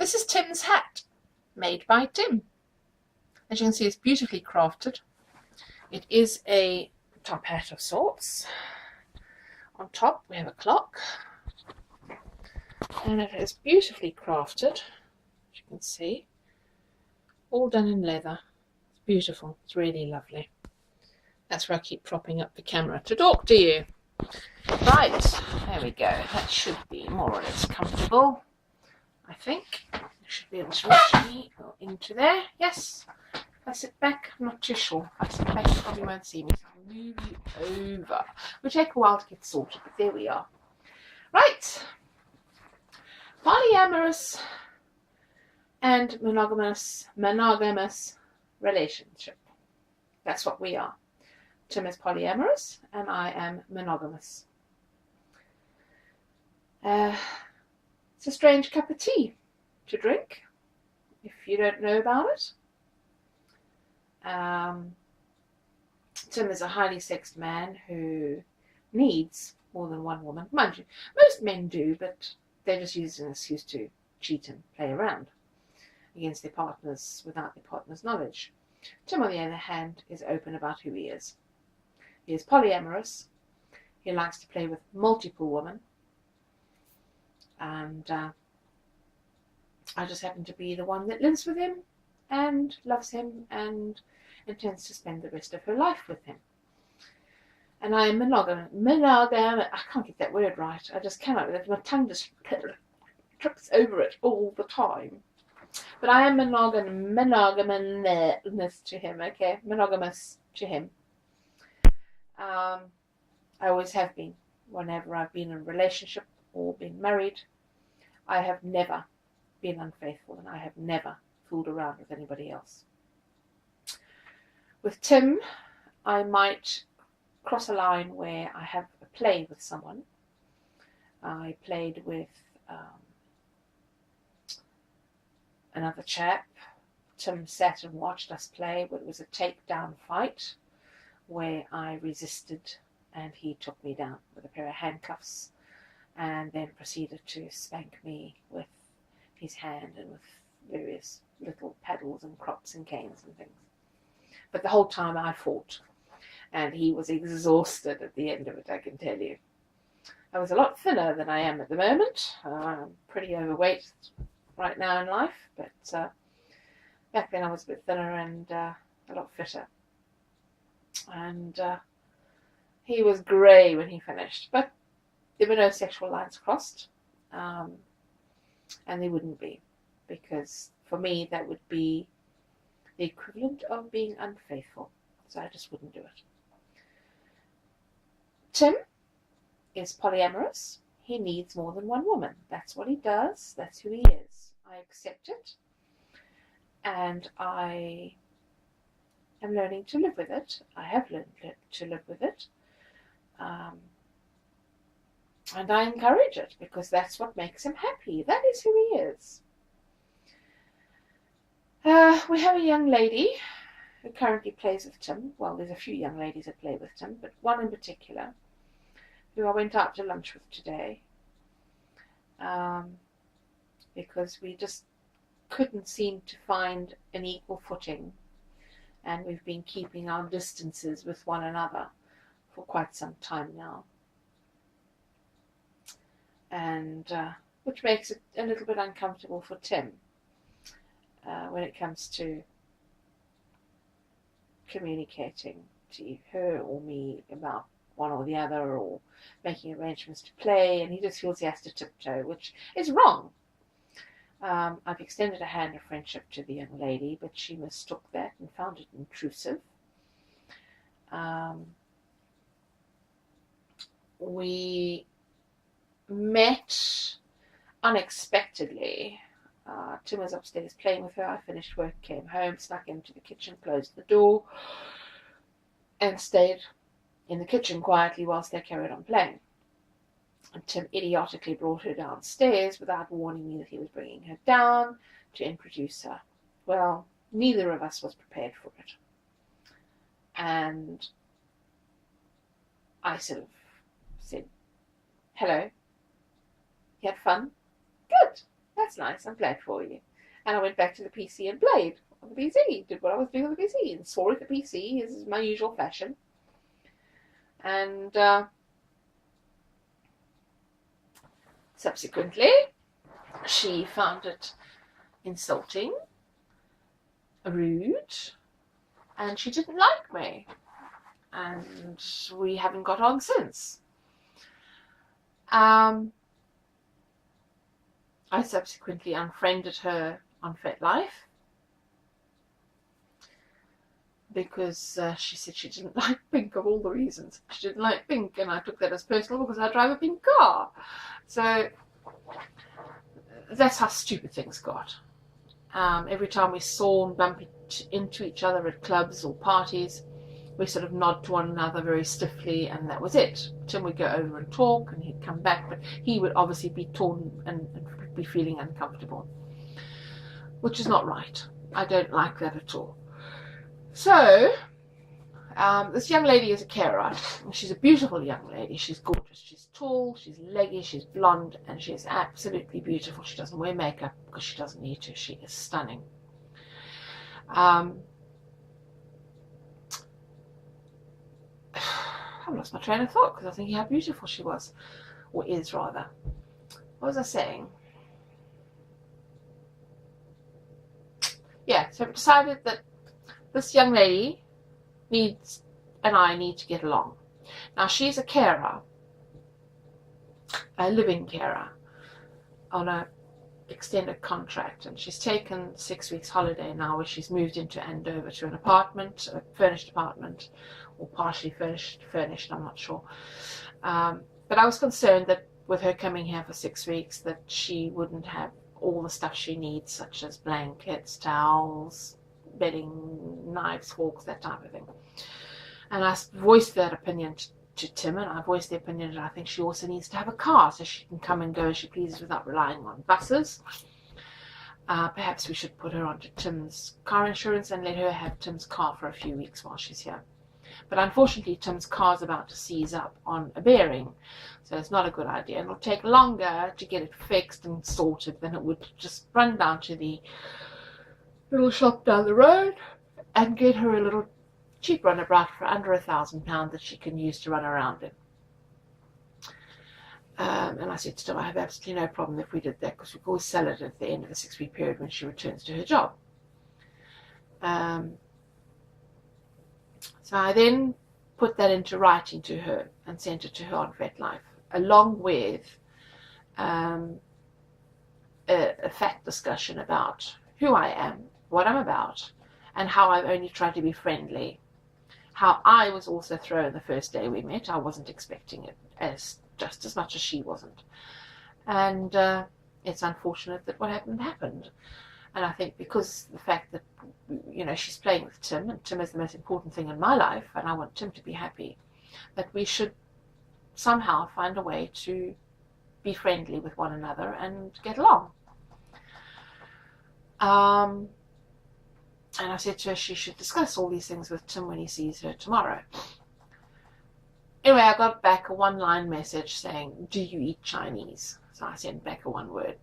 This is Tim's hat, made by Tim. As you can see, it's beautifully crafted. It is a top hat of sorts. On top we have a clock, and it is beautifully crafted, as you can see, all done in leather. It's beautiful, it's really lovely. That's where I keep propping up the camera to talk to you. Right, there we go. That should be more or less comfortable, I think. I should be able to reach me into there. Yes. If I sit back, I'm not too sure. If I sit back, you probably won't see me, so I'll move you over. It'll take a while to get sorted, but there we are. Right. Polyamorous and monogamous relationship. That's what we are. Tim is polyamorous and I am monogamous. It's a strange cup of tea to drink if you don't know about it. Tim is a highly sexed man who needs more than one woman. Mind you, most men do, but they just use it as an excuse to cheat and play around against their partners without their partner's knowledge. Tim, on the other hand, is open about who he is. He is polyamorous. He likes to play with multiple women. And I just happen to be the one that lives with him and loves him and intends to spend the rest of her life with him. And I am monogamous. I can't get that word right. I just cannot. My tongue just trips over it all the time. But I am monogamous to him, okay? Monogamous to him. I always have been. Whenever I've been in a relationship or been married, I have never been unfaithful, and I have never fooled around with anybody else. With Tim, I might cross a line where I have a play with someone. I played with another chap. Tim sat and watched us play, but it was a takedown fight where I resisted and he took me down with a pair of handcuffs and then proceeded to spank me with his hand and with various little paddles and crops and canes and things. But the whole time I fought, and he was exhausted at the end of it, I can tell you. I was a lot thinner than I am at the moment. I'm pretty overweight right now in life, but back then I was a bit thinner and a lot fitter. And he was grey when he finished, but there were no sexual lines crossed, and they wouldn't be, because for me that would be the equivalent of being unfaithful, so I just wouldn't do it. Tim is polyamorous. He needs more than one woman. That's what he does. That's who he is. I accept it, and I am learning to live with it. I have learned to live with it, and I encourage it because that's what makes him happy. That is who he is. We have a young lady who currently plays with Tim. Well, there's a few young ladies that play with Tim, but one in particular who I went out to lunch with today, because we just couldn't seem to find an equal footing, and we've been keeping our distances with one another for quite some time now, and which makes it a little bit uncomfortable for Tim when it comes to communicating to her or me about one or the other, or making arrangements to play, and he just feels he has to tiptoe, which is wrong. I've extended a hand of friendship to the young lady, but she mistook that and found it intrusive. We met unexpectedly. Tim was upstairs playing with her. I finished work, came home, snuck into the kitchen, closed the door, and stayed in the kitchen quietly whilst they carried on playing. And Tim idiotically brought her downstairs without warning me that he was bringing her down to introduce her. Well, neither of us was prepared for it. And I sort of said, "Hello, you had fun?" "Good. That's nice. I'm glad for you. And I went back to the PC and played on the PC, did what I was doing on the PC, and saw at the PC, as is my usual fashion. And subsequently, she found it insulting, rude, and she didn't like me. And we haven't got on since. I subsequently unfriended her on FetLife because she said she didn't like pink, of all the reasons. She didn't like pink, and I took that as personal because I drive a pink car. So that's how stupid things got. Every time we saw and bump into each other at clubs or parties, we sort of nod to one another very stiffly, and that was it. Tim would go over and talk, and he'd come back, but he would obviously be torn and be feeling uncomfortable, which is not right. I don't like that at all. So, this young lady is a carer. She's a beautiful young lady. She's gorgeous. She's tall, she's leggy, she's blonde, and she is absolutely beautiful. She doesn't wear makeup because she doesn't need to. She is stunning. I've lost my train of thought because I was thinking how beautiful she was, or is rather. What was I saying? Yeah, so I've decided that this young lady and I need to get along. Now, she's a carer, a living carer, on a extended contract, and she's taken 6 weeks holiday now, where she's moved into Andover to an apartment, a furnished apartment, or partially furnished, I'm not sure. But I was concerned that with her coming here for 6 weeks, that she wouldn't have all the stuff she needs, such as blankets, towels, bedding, knives, forks, that type of thing. And I voiced that opinion to Tim, and I voiced the opinion that I think she also needs to have a car so she can come and go as she pleases without relying on buses. Perhaps we should put her onto Tim's car insurance and let her have Tim's car for a few weeks while she's here. But unfortunately, Tim's car's about to seize up on a bearing, so it's not a good idea. It'll take longer to get it fixed and sorted than it would just run down to the little shop down the road and get her a little cheap runabout for under £1,000 that she can use to run around in. And I said to Tim, I have absolutely no problem if we did that, because we could always sell it at the end of the 6-week period when she returns to her job. So I then put that into writing to her and sent it to her on FetLife, along with a fact discussion about who I am, what I'm about, and how I've only tried to be friendly. How I was also thrown the first day we met. I wasn't expecting it just as much as she wasn't. And it's unfortunate that what happened. And I think because the fact that, she's playing with Tim, and Tim is the most important thing in my life, and I want Tim to be happy, that we should somehow find a way to be friendly with one another and get along. And I said to her she should discuss all these things with Tim when he sees her tomorrow. Anyway, I got back a one-line message saying, "Do you eat Chinese?" So I sent back a one-word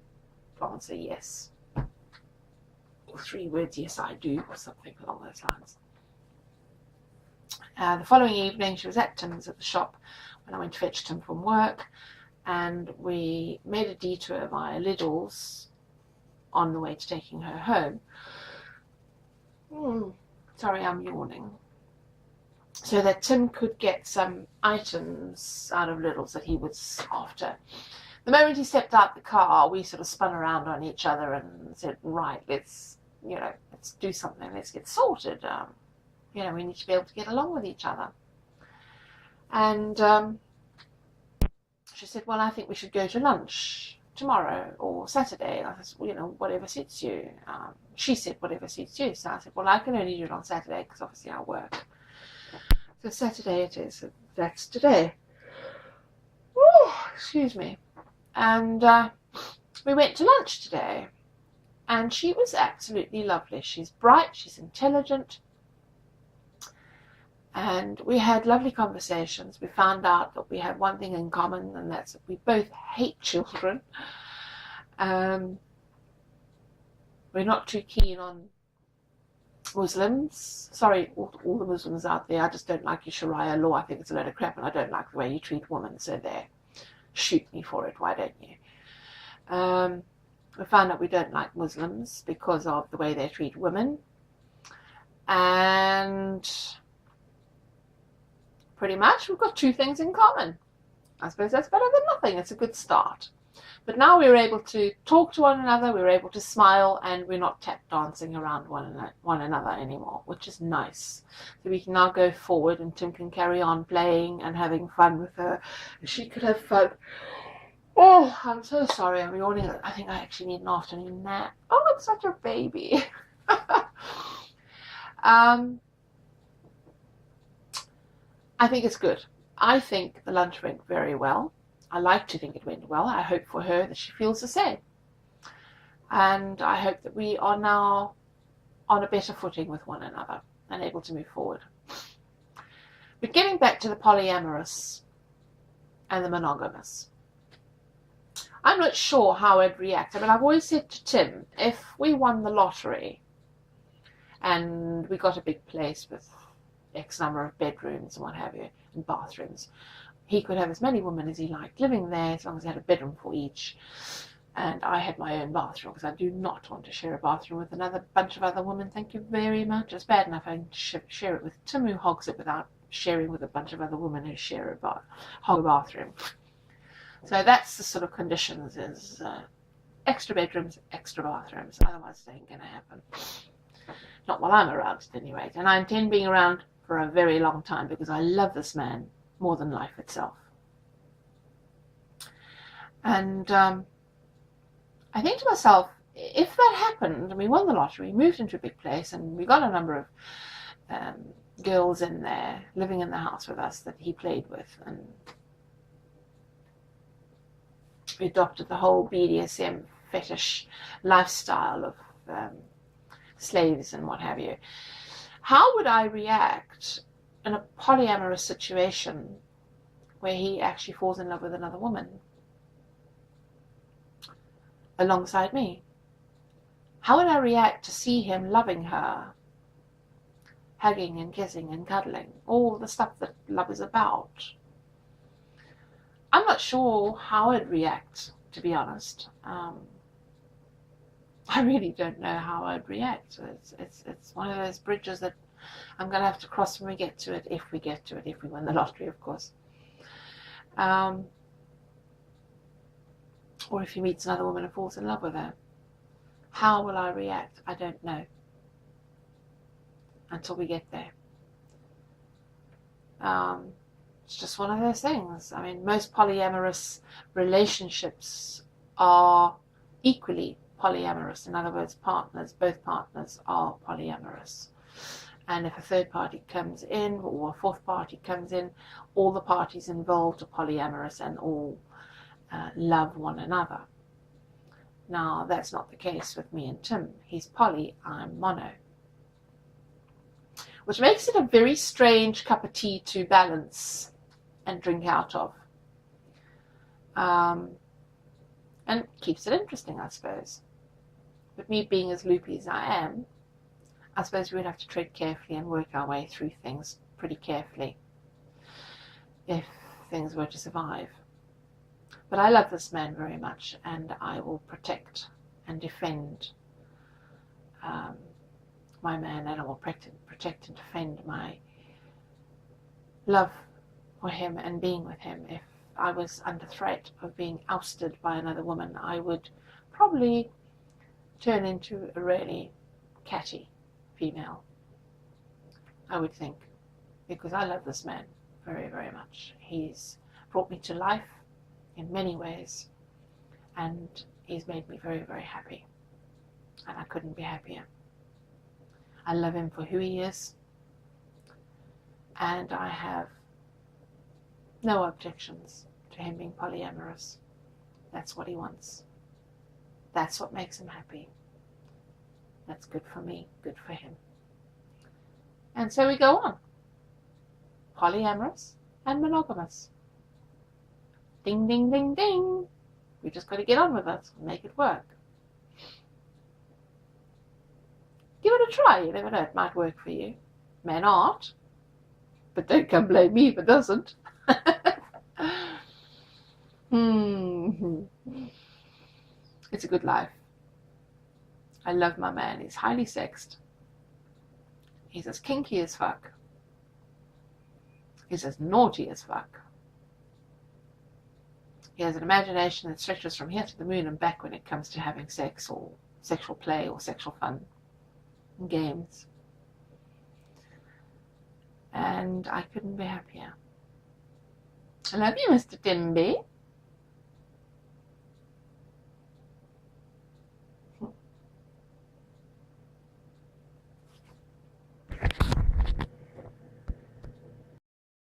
answer, yes. Or 3 words, yes, I do, or something along those lines. The following evening, she was at Tim's at the shop when I went to fetch Tim from work, and we made a detour via Lidl's on the way to taking her home. Sorry, I'm yawning. So that Tim could get some items out of Lidl's that he was after. The moment he stepped out the car, we sort of spun around on each other and said, right, let's do something, let's get sorted. We need to be able to get along with each other. And she said, well, I think we should go to lunch tomorrow or Saturday. And I said, whatever suits you. She said, whatever suits you. So I said, well, I can only do it on Saturday because obviously I work. So Saturday it is. That's today. Excuse me. And we went to lunch today. And she was absolutely lovely. She's bright, she's intelligent. And we had lovely conversations. We found out that we had one thing in common, and that's that we both hate children. We're not too keen on Muslims. Sorry, all the Muslims out there. I just don't like your Sharia law. I think it's a load of crap, and I don't like the way you treat women. So there, shoot me for it. Why don't you? We found out we don't like Muslims because of the way they treat women, and pretty much we've got two things in common. I suppose that's better than nothing. It's a good start. But now we're able to talk to one another, we're able to smile, and we're not tap dancing around one another anymore, which is nice. So we can now go forward, and Tim can carry on playing and having fun with her. She could have fun. Oh, I'm so sorry, I'm yawning. I think I actually need an afternoon nap. Oh, I'm such a baby. I think it's good. I think the lunch went very well. I like to think it went well. I hope for her that she feels the same. And I hope that we are now on a better footing with one another and able to move forward. But getting back to the polyamorous and the monogamous, I'm not sure how I'd react. I mean, I've always said to Tim, if we won the lottery and we got a big place with X number of bedrooms and what have you, and bathrooms, he could have as many women as he liked living there, as long as he had a bedroom for each. And I had my own bathroom, because I do not want to share a bathroom with another bunch of other women. Thank you very much. It's bad enough I can share it with Tim, who hogs it, without sharing with a bunch of other women who share hog a bathroom. So that's the sort of conditions, is extra bedrooms, extra bathrooms. Otherwise it ain't going to happen. Not while I'm around at any rate. And I intend being around for a very long time, because I love this man more than life itself. And I think to myself, if that happened and we won the lottery, we moved into a big place, and we got a number of girls in there living in the house with us that he played with, and we adopted the whole BDSM fetish lifestyle of slaves and what have you, how would I react in a polyamorous situation where he actually falls in love with another woman alongside me? How would I react to see him loving her, hugging and kissing and cuddling, all the stuff that love is about? I'm not sure how I'd react, to be honest. I really don't know how I'd react. It's one of those bridges that I'm going to have to cross when we get to it, if we get to it, if we win the lottery, of course. Or if he meets another woman and falls in love with her. How will I react? I don't know. Until we get there. It's just one of those things. I mean, most polyamorous relationships are equally polyamorous. In other words, both partners are polyamorous. And if a third party comes in, or a fourth party comes in, all the parties involved are polyamorous and all love one another. Now, that's not the case with me and Tim. He's poly, I'm mono. Which makes it a very strange cup of tea to balance and drink out of. And keeps it interesting, I suppose. But me being as loopy as I am, I suppose we would have to tread carefully and work our way through things pretty carefully if things were to survive. But I love this man very much, and I will protect and defend my man, and I will protect and defend my love for him and being with him. If I was under threat of being ousted by another woman, I would probably turn into a really catty female, I would think, because I love this man very, very much. He's brought me to life in many ways, and he's made me very, very happy, and I couldn't be happier. I love him for who he is, and I have no objections to him being polyamorous. That's what he wants. That's what makes him happy. That's good for me, good for him. And so we go on. Polyamorous and monogamous. Ding, ding, ding, ding. We just got to get on with it and make it work. Give it a try. You never know, it might work for you. May not, but don't come blame me if it doesn't. It's a good life. I love my man. He's highly sexed. He's as kinky as fuck. He's as naughty as fuck. He has an imagination that stretches from here to the moon and back when it comes to having sex or sexual play or sexual fun and games. And I couldn't be happier. I love you, Mr. Timby.